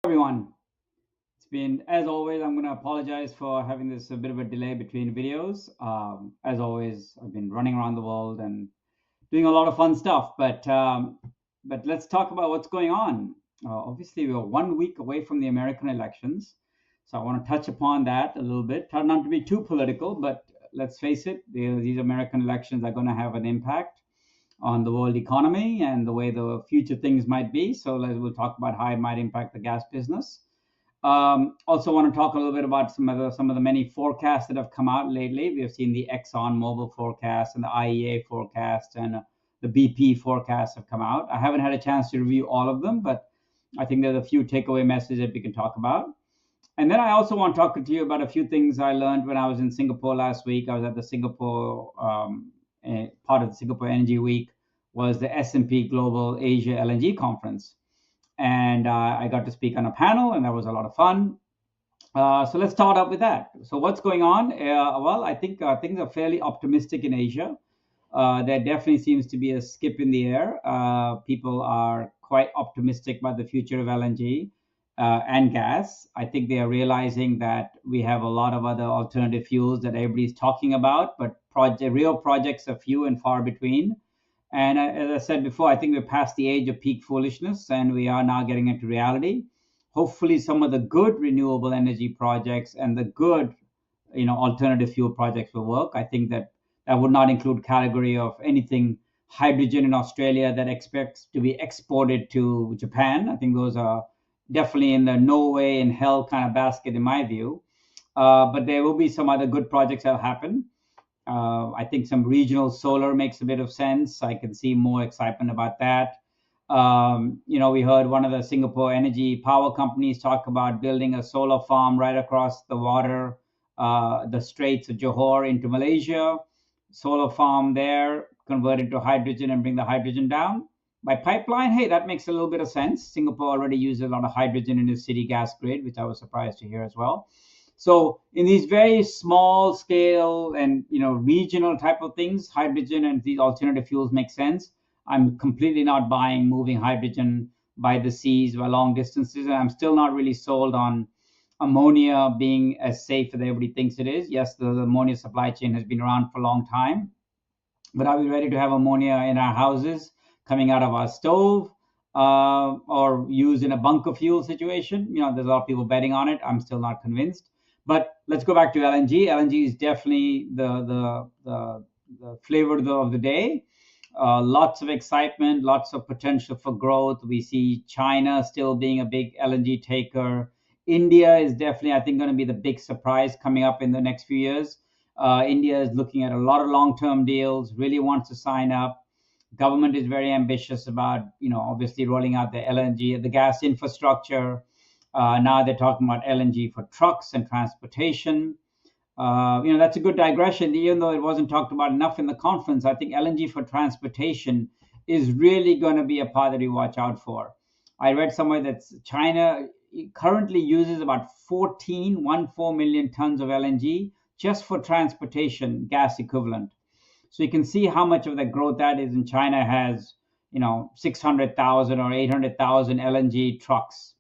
Everyone. It's been, as always, I'm going to apologize for having this a bit of a delay between videos. As always, I've been running around the world and doing a lot of fun stuff, but let's talk about what's going on. Obviously, we are 1 week away from the American elections, so I want to touch upon that a little bit. Try not to be too political, but let's face it, these American elections are going to have an impact on the world economy and the way the future things might be. So we'll talk about how it might impact the gas business. Also want to talk a little bit about some of the many forecasts that have come out lately. We have seen the ExxonMobil forecast and the IEA forecast and the BP forecasts have come out. I haven't had a chance to review all of them, but I think there's a few takeaway messages that we can talk about. And then I also want to talk to you about a few things I learned when I was in Singapore last week. I was at the Singapore part of the Singapore Energy Week was the S&P Global Asia LNG Conference, and I got to speak on a panel, and that was a lot of fun. So let's start up with that. So what's going on? Well, I think things are fairly optimistic in Asia. There definitely seems to be a skip in the air. People are quite optimistic about the future of LNG and gas. I think they are realizing that we have a lot of other alternative fuels that everybody's talking about, but real projects are few and far between. And as I said before, I think we're past the age of peak foolishness and we are now getting into reality. Hopefully some of the good renewable energy projects and the good, alternative fuel projects will work. I think that would not include category of anything hydrogen in Australia that expects to be exported to Japan. I think those are definitely in the no way in hell kind of basket in my view. But there will be some other good projects that will happen. I think some regional solar makes a bit of sense. I can see more excitement about that. We heard one of the Singapore energy power companies talk about building a solar farm right across the water, the Straits of Johor into Malaysia. Solar farm there, convert it to hydrogen and bring the hydrogen down by pipeline. Hey, that makes a little bit of sense. Singapore already uses a lot of hydrogen in its city gas grid, which I was surprised to hear as well. So in these very small scale and regional type of things, hydrogen and these alternative fuels make sense. I'm completely not buying moving hydrogen by the seas by long distances, and I'm still not really sold on ammonia being as safe as everybody thinks it is. Yes, the ammonia supply chain has been around for a long time, but are we ready to have ammonia in our houses coming out of our stove or used in a bunker fuel situation? There's a lot of people betting on it. I'm still not convinced. But let's go back to LNG. LNG is definitely the flavor of the day. Lots of excitement, lots of potential for growth. We see China still being a big LNG taker. India is definitely, I think, going to be the big surprise coming up in the next few years. India is looking at a lot of long-term deals, really wants to sign up. Government is very ambitious about, obviously rolling out the LNG, the gas infrastructure. Now they're talking about LNG for trucks and transportation. That's a good digression. Even though it wasn't talked about enough in the conference, I think LNG for transportation is really going to be a part that we watch out for. I read somewhere that China currently uses about 14 million tons of LNG just for transportation gas equivalent. So you can see how much of that growth that is. And China has, 600,000 or 800,000 LNG trucks.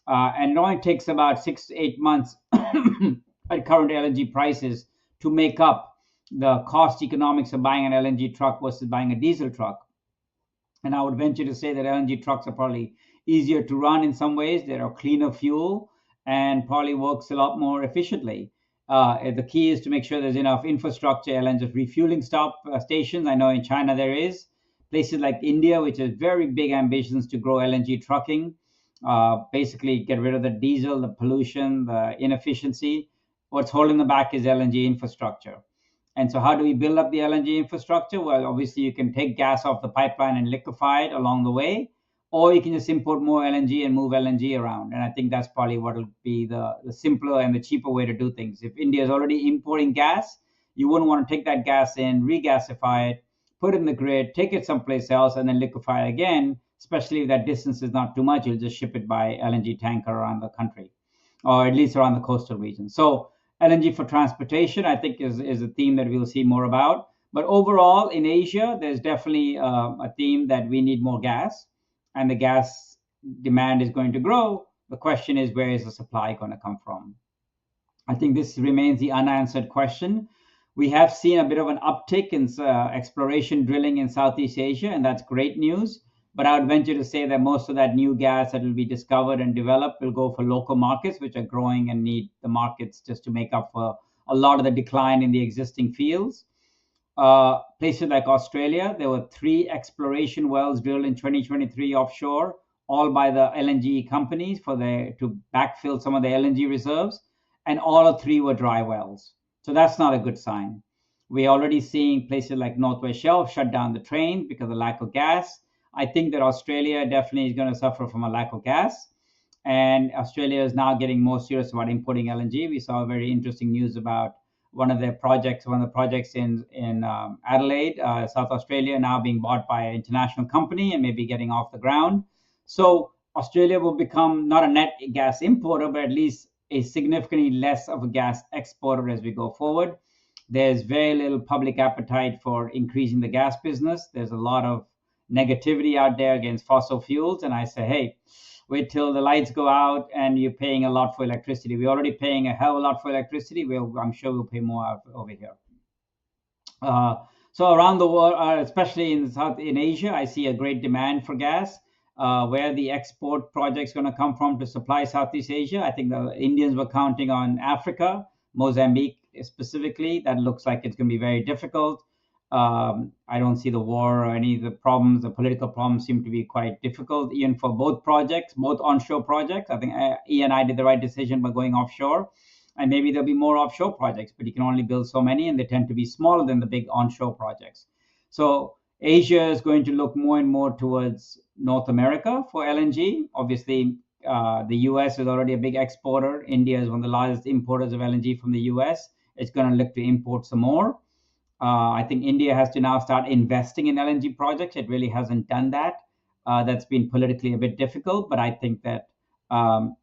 And it only takes about 6 to 8 months at current LNG prices to make up the cost economics of buying an LNG truck versus buying a diesel truck. And I would venture to say that LNG trucks are probably easier to run in some ways. They're a cleaner fuel and probably works a lot more efficiently. The key is to make sure there's enough infrastructure, LNG refueling stations. I know in China there is. Places like India, which has very big ambitions to grow LNG trucking, basically get rid of the diesel, the pollution, the inefficiency. What's holding them back is LNG infrastructure. And so how do we build up the LNG infrastructure? Well, obviously you can take gas off the pipeline and liquefy it along the way, or you can just import more LNG and move LNG around. And I think that's probably what will be the simpler and the cheaper way to do things. If India is already importing gas, you wouldn't want to take that gas in, regasify it, put it in the grid, take it someplace else, and then liquefy it again. Especially if that distance is not too much, you'll just ship it by LNG tanker around the country, or at least around the coastal region. So LNG for transportation, I think, is a theme that we'll see more about. But overall, in Asia, there's definitely a theme that we need more gas, and the gas demand is going to grow. The question is, where is the supply going to come from? I think this remains the unanswered question. We have seen a bit of an uptick in exploration drilling in Southeast Asia, and that's great news. But I would venture to say that most of that new gas that will be discovered and developed will go for local markets, which are growing and need the markets just to make up for a lot of the decline in the existing fields. Places like Australia, there were 3 exploration wells drilled in 2023 offshore, all by the LNG companies to backfill some of the LNG reserves, and all 3 were dry wells. So that's not a good sign. We're already seeing places like Northwest Shelf shut down the train because of lack of gas. I think that Australia definitely is going to suffer from a lack of gas. And Australia is now getting more serious about importing LNG. We saw very interesting news about one of the projects in Adelaide, South Australia, now being bought by an international company and maybe getting off the ground. So Australia will become not a net gas importer, but at least a significantly less of a gas exporter as we go forward. There's very little public appetite for increasing the gas business. There's a lot of negativity out there against fossil fuels. And I say, hey, wait till the lights go out and you're paying a lot for electricity. We're already paying a hell of a lot for electricity. I'm sure we'll pay more over here. So around the world, especially in Asia, I see a great demand for gas. Where the export projects going to come from to supply Southeast Asia. I think the Indians were counting on Africa, Mozambique specifically. That looks like it's going to be very difficult. I don't see the war or any of the problems. The political problems seem to be quite difficult, even for both projects, both onshore projects. I think E&I did the right decision by going offshore. And maybe there'll be more offshore projects, but you can only build so many, and they tend to be smaller than the big onshore projects. So Asia is going to look more and more towards North America for LNG. Obviously, the US is already a big exporter. India is one of the largest importers of LNG from the US. It's going to look to import some more. I think India has to now start investing in LNG projects. It really hasn't done that. That's been politically a bit difficult, but I think that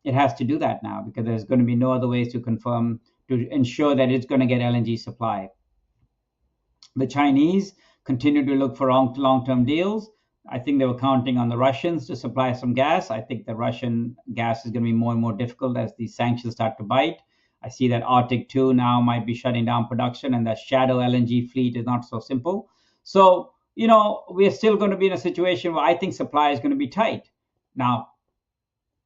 it has to do that now because there's going to be no other ways to ensure that it's going to get LNG supply. The Chinese continue to look for long-term deals. I think they were counting on the Russians to supply some gas. I think the Russian gas is going to be more and more difficult as these sanctions start to bite. I see that Arctic 2 now might be shutting down production, and the shadow LNG fleet is not so simple. So, we're still going to be in a situation where I think supply is going to be tight. Now,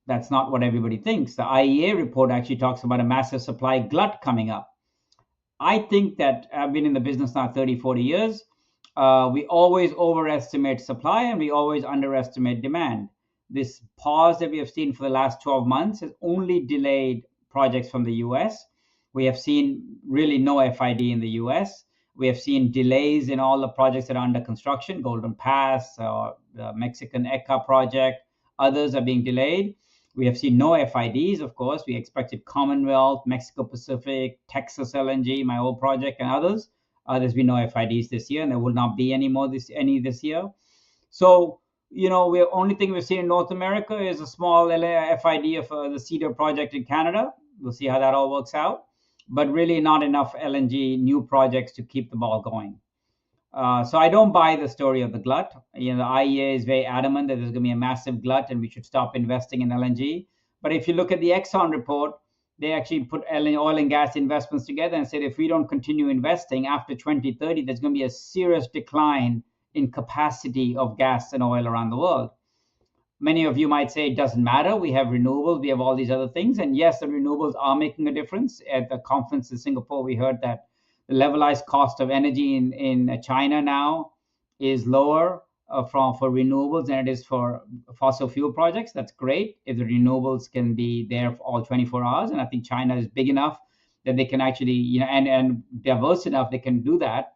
that's not what everybody thinks. The IEA report actually talks about a massive supply glut coming up. I think that I've been in the business now 30, 40 years. We always overestimate supply and we always underestimate demand. This pause that we have seen for the last 12 months has only delayed projects from the US. We have seen really no FID in the US. We have seen delays in all the projects that are under construction, Golden Pass, the Mexican ECA project. Others are being delayed. We have seen no FIDs, of course. We expected Commonwealth, Mexico Pacific, Texas LNG, my old project, and others. There's been no FIDs this year, and there will not be any this year. So, the only thing we've seen in North America is a small FID of the Cedar project in Canada. We'll see how that all works out. But really not enough LNG new projects to keep the ball going. So I don't buy the story of the glut. The IEA is very adamant that there's going to be a massive glut and we should stop investing in LNG. But if you look at the Exxon report, they actually put oil and gas investments together and said if we don't continue investing after 2030, there's going to be a serious decline in capacity of gas and oil around the world. Many of you might say it doesn't matter. We have renewables, we have all these other things. And yes, the renewables are making a difference. At the conference in Singapore, we heard that the levelized cost of energy in China now is lower for renewables than it is for fossil fuel projects. That's great if the renewables can be there for all 24 hours. And I think China is big enough that they can actually, and diverse enough, they can do that,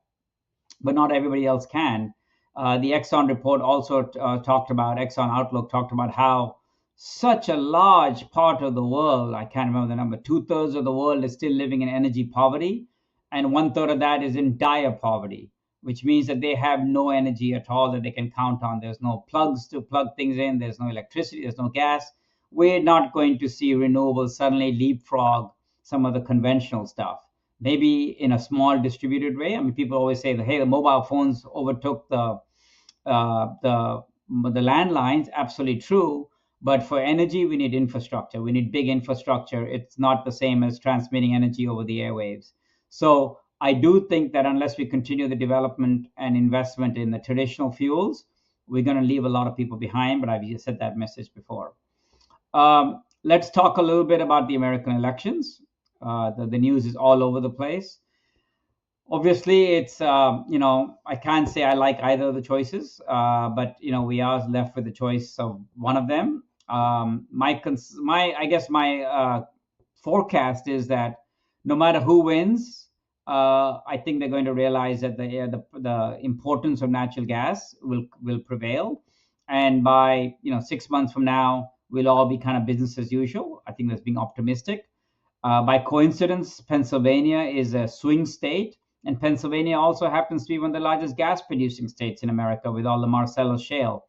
but not everybody else can. The Exxon report also Exxon Outlook talked about how such a large part of the world, I can't remember the number, 2/3 of the world is still living in energy poverty. And 1/3 of that is in dire poverty, which means that they have no energy at all that they can count on. There's no plugs to plug things in. There's no electricity. There's no gas. We're not going to see renewables suddenly leapfrog some of the conventional stuff. Maybe in a small distributed way. I mean, people always say that, hey, the mobile phones overtook the landlines. Absolutely true. But for energy, we need infrastructure. We need big infrastructure. It's not the same as transmitting energy over the airwaves. So I do think that unless we continue the development and investment in the traditional fuels, we're going to leave a lot of people behind. But I've said that message before. Let's talk a little bit about the American elections. The news is all over the place. Obviously, it's I can't say I like either of the choices, but we are left with the choice of one of them. My forecast is that no matter who wins, I think they're going to realize that the importance of natural gas will prevail, and by 6 months from now, we'll all be kind of business as usual. I think that's being optimistic. By coincidence, Pennsylvania is a swing state, and Pennsylvania also happens to be one of the largest gas producing states in America with all the Marcellus shale.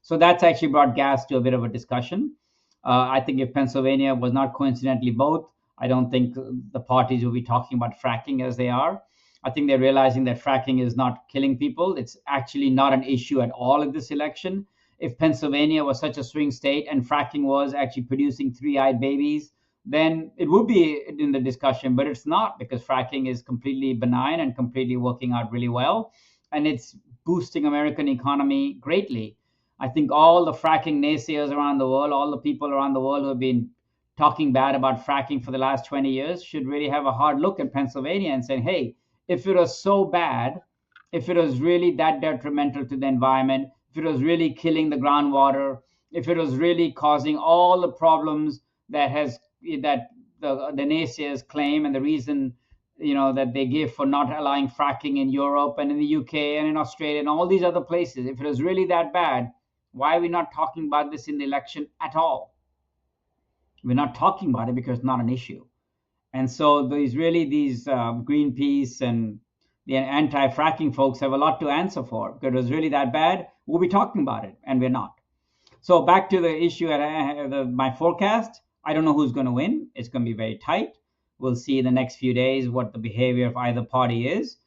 So that's actually brought gas to a bit of a discussion. I think if Pennsylvania was not coincidentally both, I don't think the parties will be talking about fracking as they are. I think they're realizing that fracking is not killing people. It's actually not an issue at all in this election. If Pennsylvania was such a swing state and fracking was actually producing three-eyed babies, then it would be in the discussion, but it's not, because fracking is completely benign and completely working out really well, and it's boosting American economy greatly. I think all the fracking naysayers around the world, all the people around the world who have been talking bad about fracking for the last 20 years should really have a hard look at Pennsylvania and say, hey, if it was so bad, if it was really that detrimental to the environment, if it was really killing the groundwater, if it was really causing all the problems that the naysayers claim, and the reason that they give for not allowing fracking in Europe and in the UK and in Australia and all these other places, if it was really that bad, why are we not talking about this in the election at all? We're not talking about it because it's not an issue. And so these Greenpeace and the anti-fracking folks have a lot to answer for. Because it was really that bad, we'll be talking about it, and we're not. So back to the issue at my forecast. I don't know who's going to win. It's going to be very tight. We'll see in the next few days what the behavior of either party is.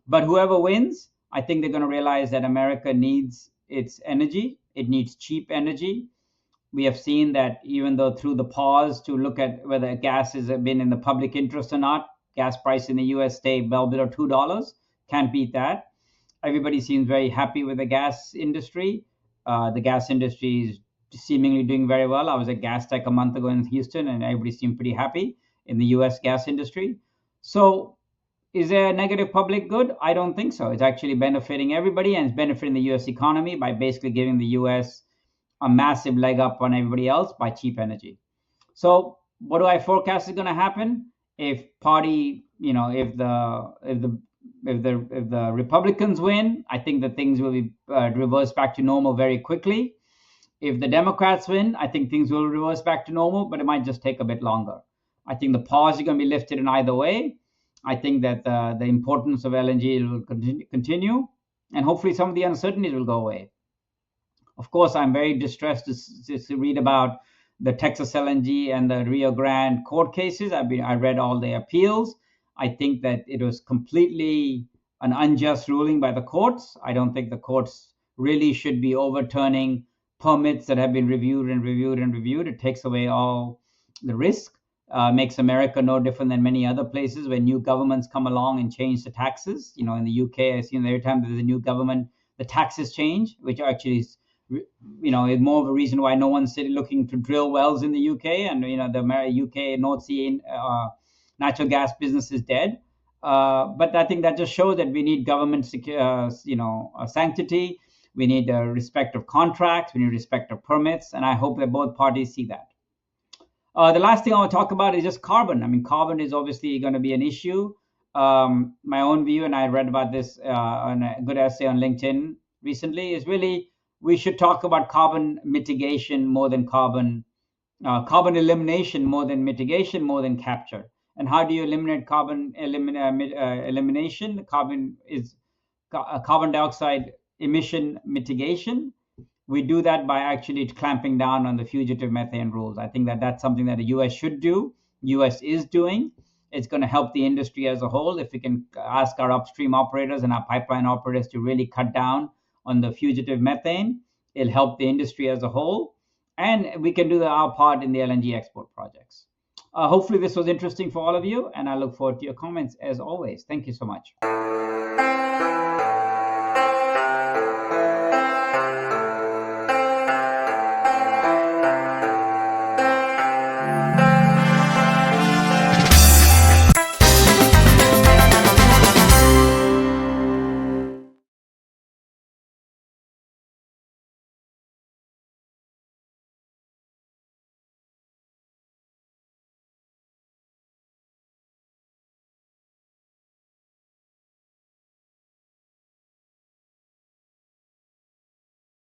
But whoever wins, I think they're going to realize that America needs its energy. It needs cheap energy. We have seen that even though through the pause to look at whether gas has been in the public interest or not, gas price in the US stay well below $2. Can't beat that. Everybody seems very happy with the gas industry. The gas industry is seemingly doing very well. I was at Gas Tech a month ago in Houston, and everybody seemed pretty happy in the US gas industry. So is there a negative public good? I don't think so. It's actually benefiting everybody, and it's benefiting the US economy by basically giving the US a massive leg up on everybody else by cheap energy. So what do I forecast is going to happen? If the Republicans win, I think that things will be reversed back to normal very quickly. If the Democrats win, I think things will reverse back to normal, but it might just take a bit longer. I think the pause is going to be lifted in either way. I think that the importance of LNG will continue, and hopefully some of the uncertainties will go away. Of course, I'm very distressed to read about the Texas LNG and the Rio Grande court cases. I read all the appeals. I think that it was completely an unjust ruling by the courts. I don't think the courts really should be overturning permits that have been reviewed and reviewed and reviewed. It takes away all the risk, makes America no different than many other places when new governments come along and change the taxes. In the UK, I see every time there's a new government, the taxes change, which actually is more of a reason why no one's looking to drill wells in the UK, and the UK North Sea natural gas business is dead. But I think that just shows that we need government sanctity. We need respect of contracts. We need respect of permits, and I hope that both parties see that. The last thing I want to talk about is just carbon. I mean, carbon is obviously going to be an issue. My own view, and I read about this on a good essay on LinkedIn recently, is really we should talk about carbon mitigation more than carbon elimination more than mitigation, more than capture. And how do you eliminate carbon elimination? Carbon dioxide emission mitigation. We do that by actually clamping down on the fugitive methane rules. I think that that's something that the US should do. US is doing. It's going to help the industry as a whole if we can ask our upstream operators and our pipeline operators to really cut down on the fugitive methane. It'll help the industry as a whole. and we can do our part in the LNG export projects. Hopefully this was interesting for all of you, and I look forward to your comments as always. Thank you so much.